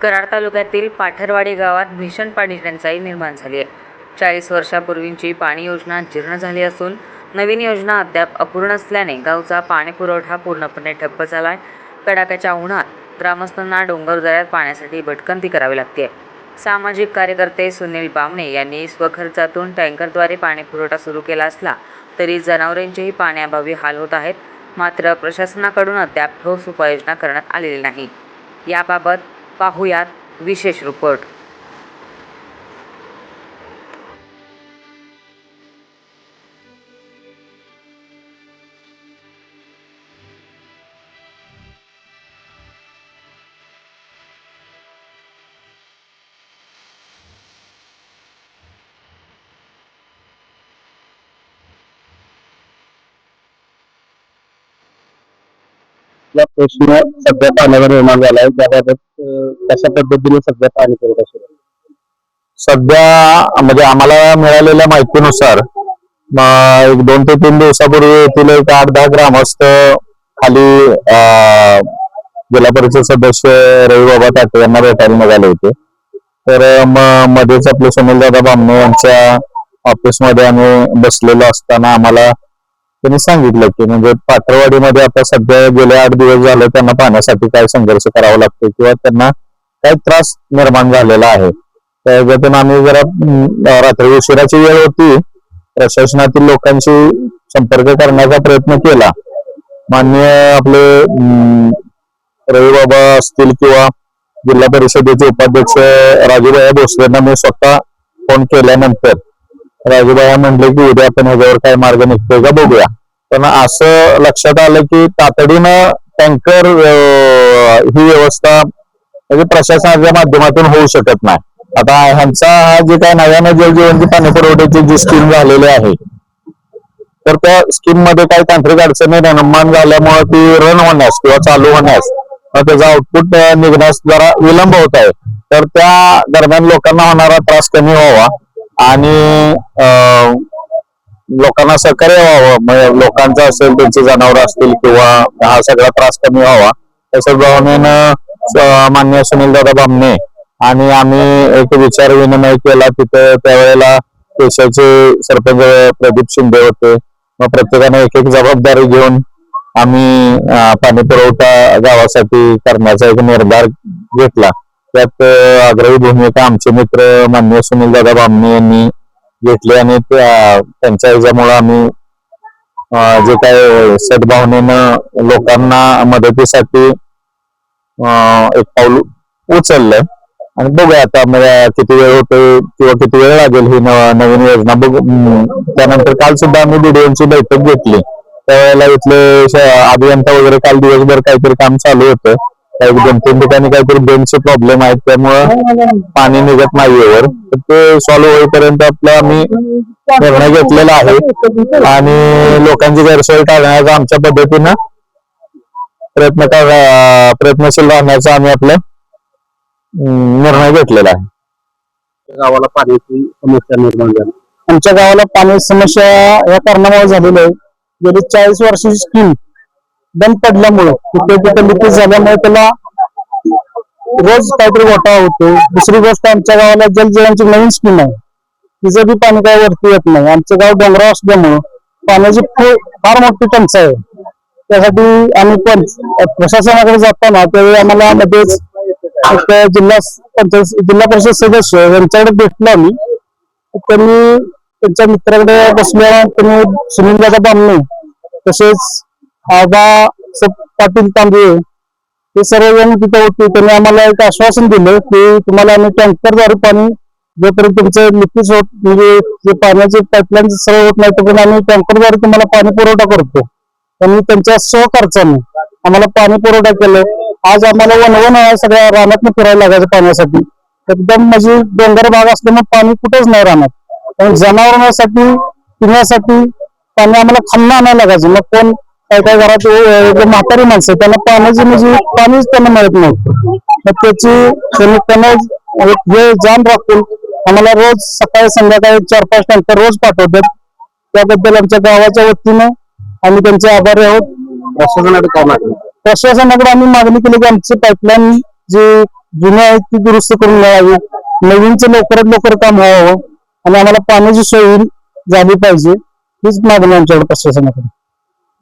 कराड तालुक्यातील पाठरवाडी गावात भीषण पाणी टंचाई निर्माण झाली आहे. 40 वर्षापूर्वीची पाणी योजना जीर्ण झाली असून नवीन योजना अद्याप अपूर्ण असल्याने गावचा पाणी पुरवठा पूर्णपणे ठप्प झाला आहे. कडाक्याच्या उन्हात ग्रामस्थांना डोंगरदऱ्यात पाण्यासाठी भटकंती करावी लागते. सामाजिक कार्यकर्ते सुनील बामणे यांनी स्वखर्चातून टँकरद्वारे पाणी पुरवठा सुरू केला असला तरी जनावरांचेही पाण्याअभावी हाल होत आहेत. मात्र प्रशासनाकडून अद्याप ठोस उपाययोजना करण्यात आलेली नाही. याबाबत पाहुयात विशेष रिपोर्ट. प्रश्न सध्या पाण्यावर निर्माण झालाय, त्याबाबत कशा पद्धतीने सध्या पाणी पुरवठा सुरू आहे? सध्या म्हणजे आम्हाला मिळालेल्या माहितीनुसार एक 2 ते 3 दिवसापूर्वी येथील एक 8-10 ग्रामस्थ खाली जिल्हा परिषद सदस्य रविबाबा ताटे यांना भेटायला निघाले होते. तर मध्येच आपले सुनीलदादा बामणे यांच्या ऑफिसमध्ये आम्ही बसलेलो असताना आम्हाला त्यांनी सांगितलं की म्हणजे पाठरवाडीमध्ये आता सध्या गेले 8 दिवस झाले त्यांना पाण्यासाठी काय संघर्ष करावा लागतो किंवा त्यांना काय त्रास निर्माण झालेला आहे. त्याच्यातून आम्ही जरा रात्री उशिराची वेळ होती, प्रशासनातील लोकांशी संपर्क करण्याचा प्रयत्न केला. माननीय आपले रविबाबा असतील किंवा जिल्हा परिषदेचे उपाध्यक्ष राजूभाई भोसलेंना मी स्वतः फोन केल्यानंतर राजूभाई म्हणले की उद्या आपण ह्याच्यावर काय मार्ग निघतोय का बघूया. पण असं लक्षात आलं की तातडीनं टँकर ही व्यवस्था म्हणजे प्रशासनाच्या माध्यमातून होऊ शकत नाही. आता ह्यांचा हा जे काय नव्यानं जलजीवनची पाणी पुरवठ्याची जी स्कीम झालेली आहे तर त्या स्कीम मध्ये काही तांत्रिक अडचणी निर्माण झाल्यामुळे ती रन होण्यास किंवा चालू होण्यास त्याचा आउटपुट निघण्यास जरा विलंब होत आहे. तर त्या दरम्यान लोकांना होणारा त्रास कमी व्हावा आणि लोकांना सहकार्य व्हावं, लोकांचा असेल त्यांची जनावर असतील किंवा हा सगळा त्रास कमी व्हावा तसं भावनेनं मान्य सुनीलदादा बामणे आणि आम्ही एक विचार विनिमय केला. तिथे त्यावेळेला देशाचे सरपंच प्रदीप शिंदे होते. मग प्रत्येकाने एक जबाबदारी घेऊन आम्ही पाणी पुरवठा गावासाठी करण्याचा एक निर्धार घेतला. त्यात आग्रही भूमिका आमचे मित्र मान्य सुनीलदादा बामणे यांनी घेतली आणि त्यांच्या ह्याच्यामुळे आम्ही जे काय सद्भावनेनं लोकांना मदतीसाठी एक पाऊल उचललंय आणि बघूया आता किती वेळ होते किंवा किती वेळ लागेल ही नवीन योजना बघू. त्यानंतर काल सुद्धा आम्ही बीडीओची बैठक घेतली. त्यावेळेला इथले अभियंता वगैरे काल दिवसभर काहीतरी काम चालू होतं. 2-3 ठिकाणी काहीतरी बेंचचे प्रॉब्लेम आहेत त्यामुळं पाणी निघत नाही वर. ते सॉल्व्ह होईपर्यंत आपला आम्ही निर्णय घेतलेला आहे आणि लोकांची गैरसोय टाळण्याचा आमच्या पद्धतीनं प्रयत्नशील राहण्याचा आम्ही आपला निर्णय घेतलेला आहे. गावाला पाण्याची समस्या निर्माण झाली. आमच्या गावाला पाण्याची समस्या या कारणामुळे झालेली आहे. गेली 40 वर्षाची स्कीम बंद पडल्यामुळं तिथे लिकेज झाल्यामुळे त्याला रोज काहीतरी घोटाळा होतो. दुसरी गोष्ट आमच्या गावाला जलजीवनची नवीन स्कीम आहे, तिचं बी पाणी काही वरती येत नाही. आमचं गाव डोंगरावर असल्यामुळं पाण्याची फार मोठी टंचाई आहे. त्यासाठी आम्ही पण प्रशासनाकडे जाताना त्यावेळी आम्हाला मध्येच जिल्हा परिषद सदस्य यांच्याकडे भेटलो आम्ही. त्यांनी त्यांच्या मित्राकडे बसल्या त्यांनी सुनीलदादा बामणे तसेच आबा पाटील तांबे हे सर्वजण तिथे होते. त्यांनी आम्हाला एक आश्वासन दिलं की तुम्हाला आम्ही टँकरद्वारे पाणी जोपर्यंत तुमचं लिकेज होत म्हणजे जे पाण्याचे पाईपलाईन सर्व होत नाही तोपर्यंत आम्ही टँकरद्वारे तुम्हाला पाणी पुरवठा करतो. त्यांनी त्यांच्या सहखर्चाने आम्हाला पाणी पुरवठा केलं. आज आम्हाला वनवन सगळ्या रानातनं फिरायला लागायचं पाण्यासाठी. एकदम म्हणजे डोंगर भाग असल्यामुळे पाणी कुठेच नाही राहणार. पण जनावरांसाठी पिण्यासाठी पाणी आम्हाला खांना आणायला लागायचं. मग कोण काय घरात म्हातारी माणसं त्यांना पाण्याची म्हणजे पाणीच त्यांना मिळत नव्हतं. मग त्यांना हे जाण राखून आम्हाला रोज सकाळी संध्याकाळी 4-5 टँकर रोज पाठवतात. त्याबद्दल आमच्या गावाच्या वतीनं आम्ही त्यांचे आभारी आहोत. प्रशासनाकडे काय मागणी? प्रशासनाकडे आम्ही मागणी केली की आमची पाईपलाईन जी जुने आहेत ती दुरुस्त करून मिळावी, नवीनचं लवकरात लवकर काम व्हावं आणि आम्हाला पाण्याची सोय झाली पाहिजे हीच मागणी आमच्याकडे प्रशासनाकडे.